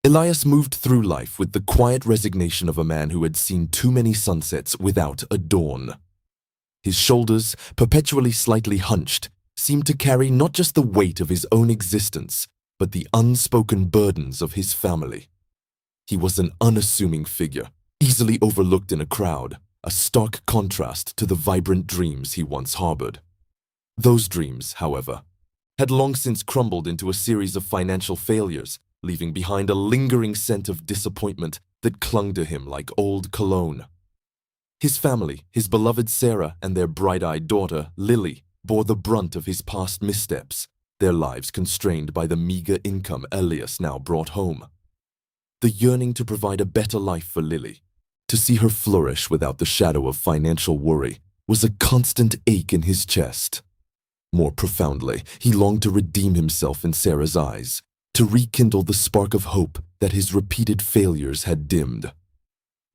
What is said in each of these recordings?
Elias moved through life with the quiet resignation of a man who had seen too many sunsets without a dawn. His shoulders, perpetually slightly hunched, seemed to carry not just the weight of his own existence, but the unspoken burdens of his family. He was an unassuming figure, easily overlooked in a crowd, a stark contrast to the vibrant dreams he once harbored. Those dreams, however, had long since crumbled into a series of financial failures, leaving behind a lingering scent of disappointment that clung to him like old cologne. His family, his beloved Sarah and their bright-eyed daughter, Lily, bore the brunt of his past missteps, their lives constrained by the meager income Elias now brought home. The yearning to provide a better life for Lily, to see her flourish without the shadow of financial worry, was a constant ache in his chest. More profoundly, he longed to redeem himself in Sarah's eyes, to rekindle the spark of hope that his repeated failures had dimmed.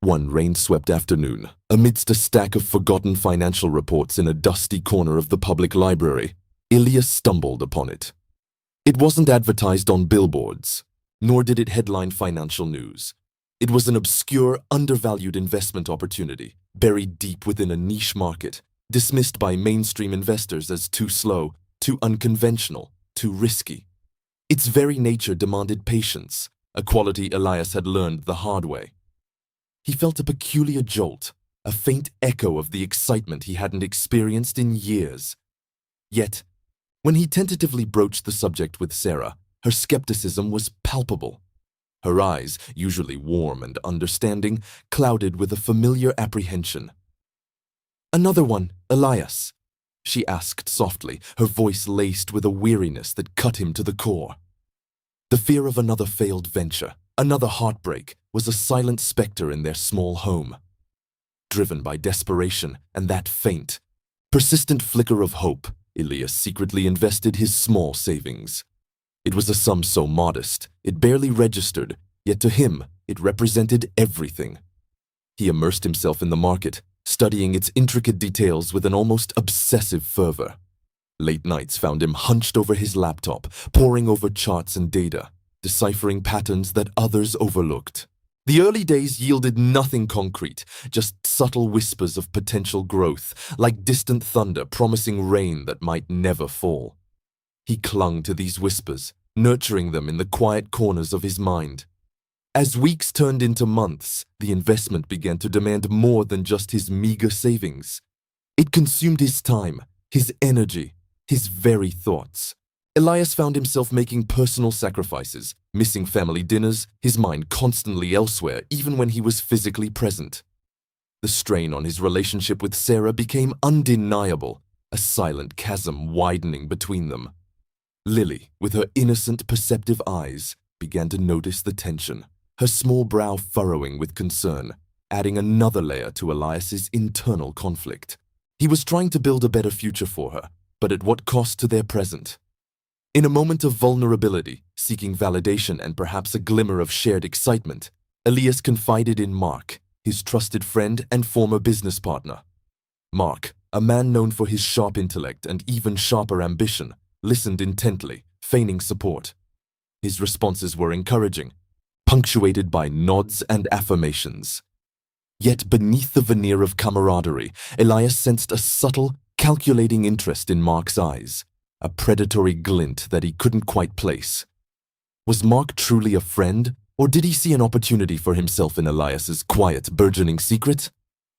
One rain-swept afternoon, amidst a stack of forgotten financial reports in a dusty corner of the public library, Elias stumbled upon it. It wasn't advertised on billboards, nor did it headline financial news. It was an obscure, undervalued investment opportunity, buried deep within a niche market, dismissed by mainstream investors as too slow, too unconventional, too risky. Its very nature demanded patience, a quality Elias had learned the hard way. He felt a peculiar jolt, a faint echo of the excitement he hadn't experienced in years. Yet, when he tentatively broached the subject with Sarah, her skepticism was palpable. Her eyes, usually warm and understanding, clouded with a familiar apprehension. "Another one, Elias?" she asked softly, her voice laced with a weariness that cut him to the core. The fear of another failed venture, another heartbreak, was a silent specter in their small home. Driven by desperation and that faint, persistent flicker of hope, Elias secretly invested his small savings. It was a sum so modest, it barely registered, yet to him it represented everything. He immersed himself in the market, studying its intricate details with an almost obsessive fervor. Late nights found him hunched over his laptop, poring over charts and data, deciphering patterns that others overlooked. The early days yielded nothing concrete, just subtle whispers of potential growth, like distant thunder promising rain that might never fall. He clung to these whispers, nurturing them in the quiet corners of his mind. As weeks turned into months, the investment began to demand more than just his meager savings. It consumed his time, his energy, his very thoughts. Elias found himself making personal sacrifices, missing family dinners, his mind constantly elsewhere even when he was physically present. The strain on his relationship with Sarah became undeniable, a silent chasm widening between them. Lily, with her innocent, perceptive eyes, began to notice the tension, her small brow furrowing with concern, adding another layer to Elias's internal conflict. He was trying to build a better future for her, but at what cost to their present? In a moment of vulnerability, seeking validation and perhaps a glimmer of shared excitement, Elias confided in Mark, his trusted friend and former business partner. Mark, a man known for his sharp intellect and even sharper ambition, listened intently, feigning support. His responses were encouraging, punctuated by nods and affirmations. Yet beneath the veneer of camaraderie, Elias sensed a subtle, calculating interest in Mark's eyes, a predatory glint that he couldn't quite place. Was Mark truly a friend, or did he see an opportunity for himself in Elias's quiet, burgeoning secret?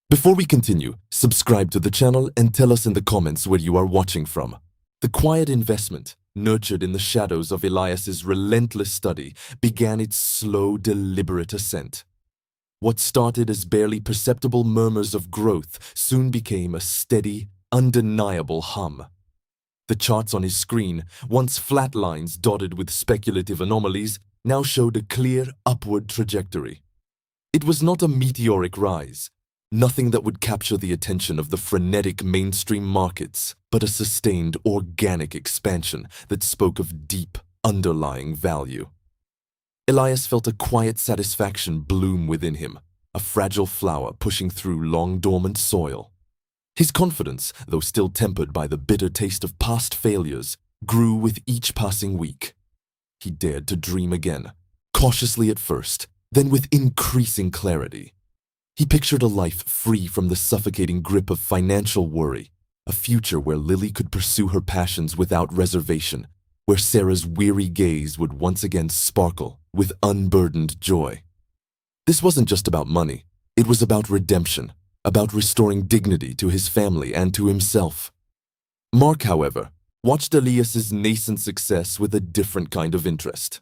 Before we continue, subscribe to the channel and tell us in the comments where you are watching from. The quiet investment, nurtured in the shadows of Elias's relentless study, began its slow, deliberate ascent. What started as barely perceptible murmurs of growth soon became a steady, undeniable hum. The charts on his screen, once flat lines dotted with speculative anomalies, now showed a clear upward trajectory. It was not a meteoric rise, nothing that would capture the attention of the frenetic mainstream markets, but a sustained organic expansion that spoke of deep, underlying value. Elias felt a quiet satisfaction bloom within him, a fragile flower pushing through long-dormant soil. His confidence, though still tempered by the bitter taste of past failures, grew with each passing week. He dared to dream again, cautiously at first, then with increasing clarity. He pictured a life free from the suffocating grip of financial worry, a future where Lily could pursue her passions without reservation, where Sarah's weary gaze would once again sparkle with unburdened joy. This wasn't just about money. It was about redemption, about restoring dignity to his family and to himself. Mark, however, watched Elias's nascent success with a different kind of interest.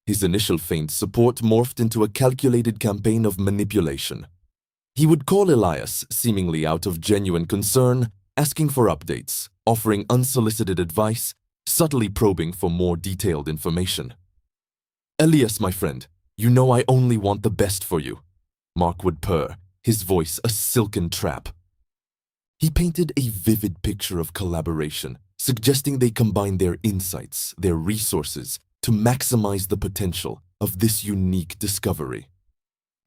His initial faint support morphed into a calculated campaign of manipulation. He would call Elias, seemingly out of genuine concern, asking for updates, offering unsolicited advice, subtly probing for more detailed information. "Elias, my friend, you know I only want the best for you," Mark would purr, his voice a silken trap. He painted a vivid picture of collaboration, suggesting they combine their insights, their resources, to maximize the potential of this unique discovery.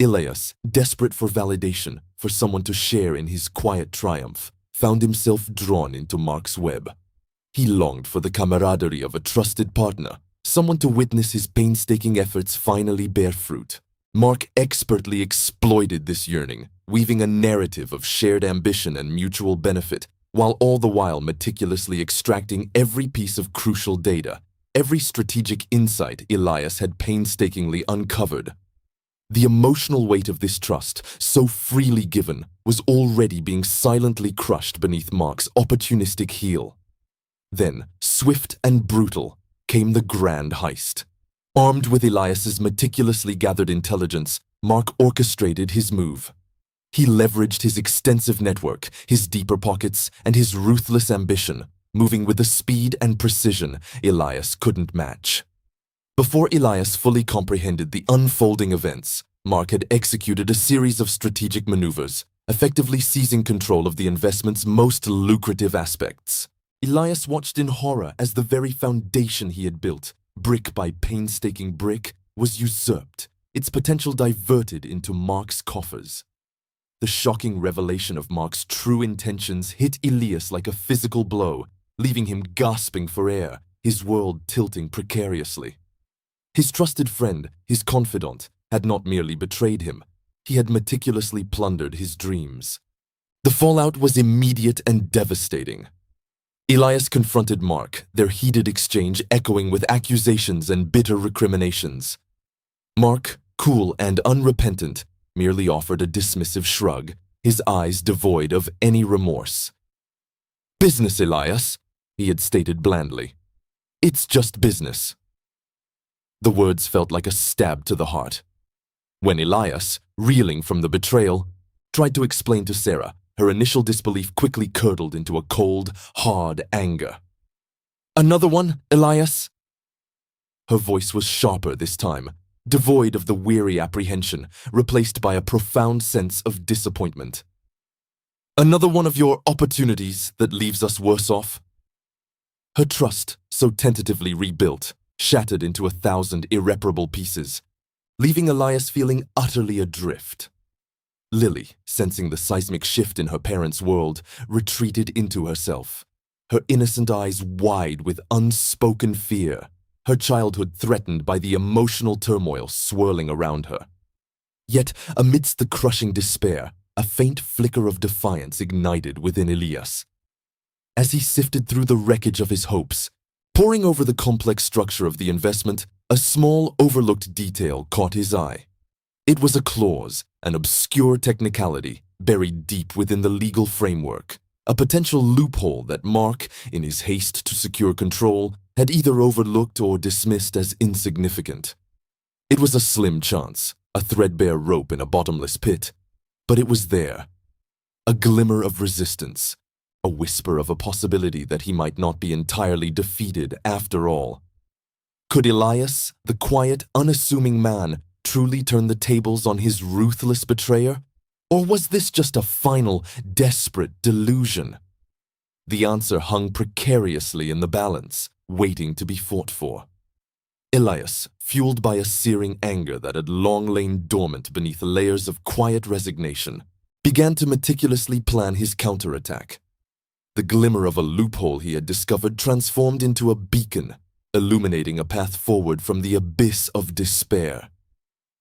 Elias, desperate for validation, for someone to share in his quiet triumph, found himself drawn into Mark's web. He longed for the camaraderie of a trusted partner, someone to witness his painstaking efforts finally bear fruit. Mark expertly exploited this yearning, weaving a narrative of shared ambition and mutual benefit, while all the while meticulously extracting every piece of crucial data, every strategic insight Elias had painstakingly uncovered. The emotional weight of this trust, so freely given, was already being silently crushed beneath Mark's opportunistic heel. Then, swift and brutal, came the grand heist. Armed with Elias's meticulously gathered intelligence, Mark orchestrated his move. He leveraged his extensive network, his deeper pockets, and his ruthless ambition, moving with a speed and precision Elias couldn't match. Before Elias fully comprehended the unfolding events, Mark had executed a series of strategic maneuvers, effectively seizing control of the investment's most lucrative aspects. Elias watched in horror as the very foundation he had built, brick by painstaking brick, was usurped, its potential diverted into Mark's coffers. The shocking revelation of Mark's true intentions hit Elias like a physical blow, leaving him gasping for air, his world tilting precariously. His trusted friend, his confidant, had not merely betrayed him, he had meticulously plundered his dreams. The fallout was immediate and devastating. Elias confronted Mark, their heated exchange echoing with accusations and bitter recriminations. Mark, cool and unrepentant, merely offered a dismissive shrug, his eyes devoid of any remorse. "Business, Elias," he had stated blandly. "It's just business." The words felt like a stab to the heart. When Elias, reeling from the betrayal, tried to explain to Sarah, her initial disbelief quickly curdled into a cold, hard anger. "Another one, Elias?" Her voice was sharper this time, devoid of the weary apprehension, replaced by a profound sense of disappointment. "Another one of your opportunities that leaves us worse off?" Her trust, so tentatively rebuilt, shattered into 1,000 irreparable pieces, leaving Elias feeling utterly adrift. Lily, sensing the seismic shift in her parents' world, retreated into herself, her innocent eyes wide with unspoken fear, her childhood threatened by the emotional turmoil swirling around her. Yet, amidst the crushing despair, a faint flicker of defiance ignited within Elias. As he sifted through the wreckage of his hopes, poring over the complex structure of the investment, a small, overlooked detail caught his eye. It was a clause, an obscure technicality, buried deep within the legal framework, a potential loophole that Mark, in his haste to secure control, had either overlooked or dismissed as insignificant. It was a slim chance, a threadbare rope in a bottomless pit, but it was there. A glimmer of resistance, a whisper of a possibility that he might not be entirely defeated after all. Could Elias, the quiet, unassuming man, truly turn the tables on his ruthless betrayer? Or was this just a final, desperate delusion? The answer hung precariously in the balance, waiting to be fought for. Elias, fueled by a searing anger that had long lain dormant beneath layers of quiet resignation, began to meticulously plan his counterattack. The glimmer of a loophole he had discovered transformed into a beacon, illuminating a path forward from the abyss of despair.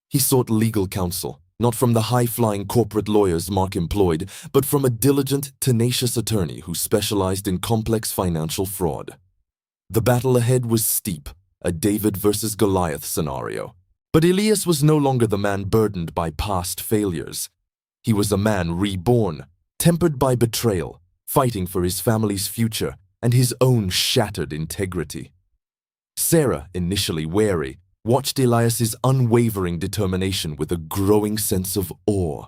He sought legal counsel, not from the high-flying corporate lawyers Mark employed, but from a diligent, tenacious attorney who specialized in complex financial fraud. The battle ahead was steep, a David versus Goliath scenario. But Elias was no longer the man burdened by past failures. He was a man reborn, tempered by betrayal, fighting for his family's future and his own shattered integrity. Sarah, initially wary, watched Elias's unwavering determination with a growing sense of awe.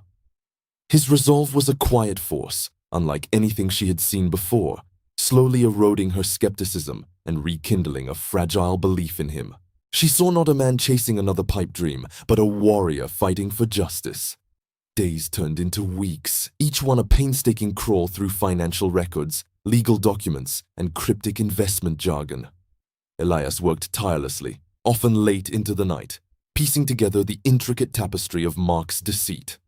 His resolve was a quiet force, unlike anything she had seen before, slowly eroding her skepticism and rekindling a fragile belief in him. She saw not a man chasing another pipe dream, but a warrior fighting for justice. Days turned into weeks, each one a painstaking crawl through financial records, legal documents, and cryptic investment jargon. Elias worked tirelessly, often late into the night, piecing together the intricate tapestry of Mark's deceit.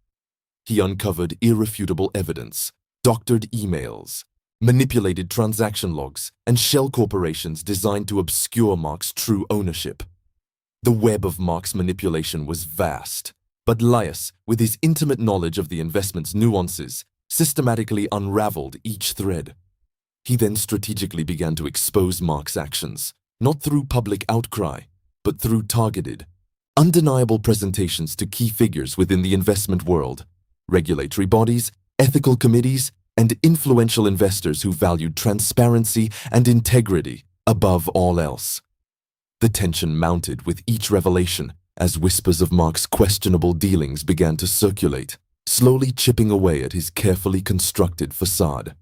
He uncovered irrefutable evidence, doctored emails, manipulated transaction logs, and shell corporations designed to obscure Mark's true ownership. The web of Mark's manipulation was vast, but Elias, with his intimate knowledge of the investment's nuances, systematically unraveled each thread. He then strategically began to expose Mark's actions, not through public outcry, but through targeted, undeniable presentations to key figures within the investment world, regulatory bodies, ethical committees, and influential investors who valued transparency and integrity above all else. The tension mounted with each revelation as whispers of Mark's questionable dealings began to circulate, slowly chipping away at his carefully constructed facade.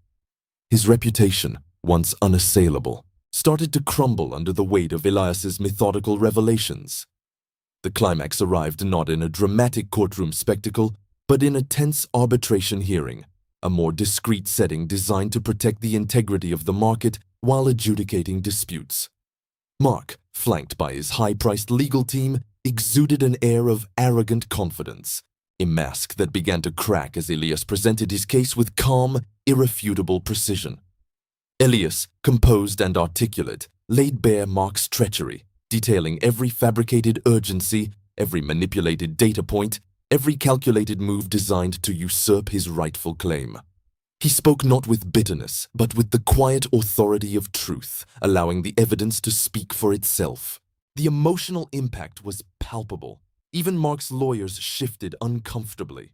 His reputation, once unassailable, started to crumble under the weight of Elias's methodical revelations. The climax arrived not in a dramatic courtroom spectacle, but in a tense arbitration hearing, a more discreet setting designed to protect the integrity of the market while adjudicating disputes. Mark, flanked by his high-priced legal team, exuded an air of arrogant confidence, a mask that began to crack as Elias presented his case with calm, irrefutable precision. Elias, composed and articulate, laid bare Mark's treachery, detailing every fabricated urgency, every manipulated data point, every calculated move designed to usurp his rightful claim. He spoke not with bitterness, but with the quiet authority of truth, allowing the evidence to speak for itself. The emotional impact was palpable. Even Mark's lawyers shifted uncomfortably.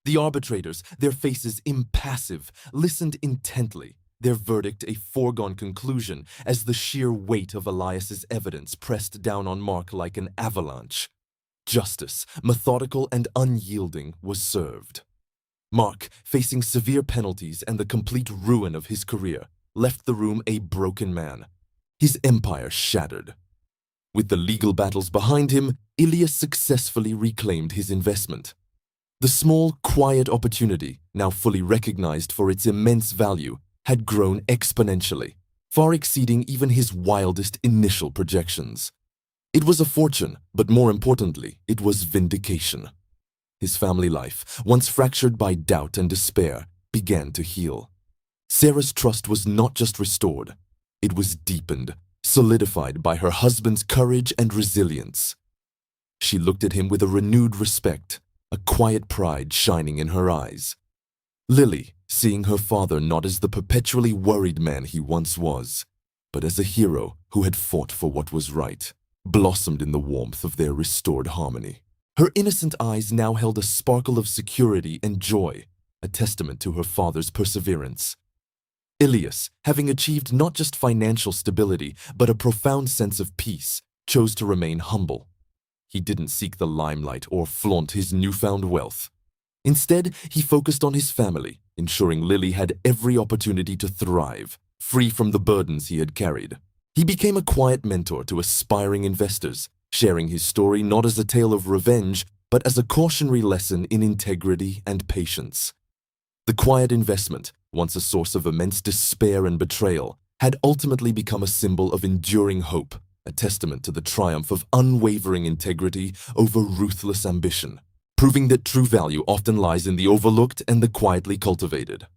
The arbitrators, their faces impassive, listened intently, their verdict a foregone conclusion as the sheer weight of Elias's evidence pressed down on Mark like an avalanche. Justice, methodical and unyielding, was served. Mark, facing severe penalties and the complete ruin of his career, left the room a broken man, his empire shattered. With the legal battles behind him, Elias successfully reclaimed his investment. The small, quiet opportunity, now fully recognized for its immense value, had grown exponentially, far exceeding even his wildest initial projections. It was a fortune, but more importantly, it was vindication. His family life, once fractured by doubt and despair, began to heal. Sarah's trust was not just restored, it was deepened, solidified by her husband's courage and resilience. She looked at him with a renewed respect, a quiet pride shining in her eyes. Lily, seeing her father not as the perpetually worried man he once was, but as a hero who had fought for what was right, blossomed in the warmth of their restored harmony. Her innocent eyes now held a sparkle of security and joy, a testament to her father's perseverance. Elias, having achieved not just financial stability, but a profound sense of peace, chose to remain humble. He didn't seek the limelight or flaunt his newfound wealth. Instead, he focused on his family, ensuring Lily had every opportunity to thrive, free from the burdens he had carried. He became a quiet mentor to aspiring investors, sharing his story not as a tale of revenge, but as a cautionary lesson in integrity and patience. The quiet investment, once a source of immense despair and betrayal, had ultimately become a symbol of enduring hope, a testament to the triumph of unwavering integrity over ruthless ambition, proving that true value often lies in the overlooked and the quietly cultivated.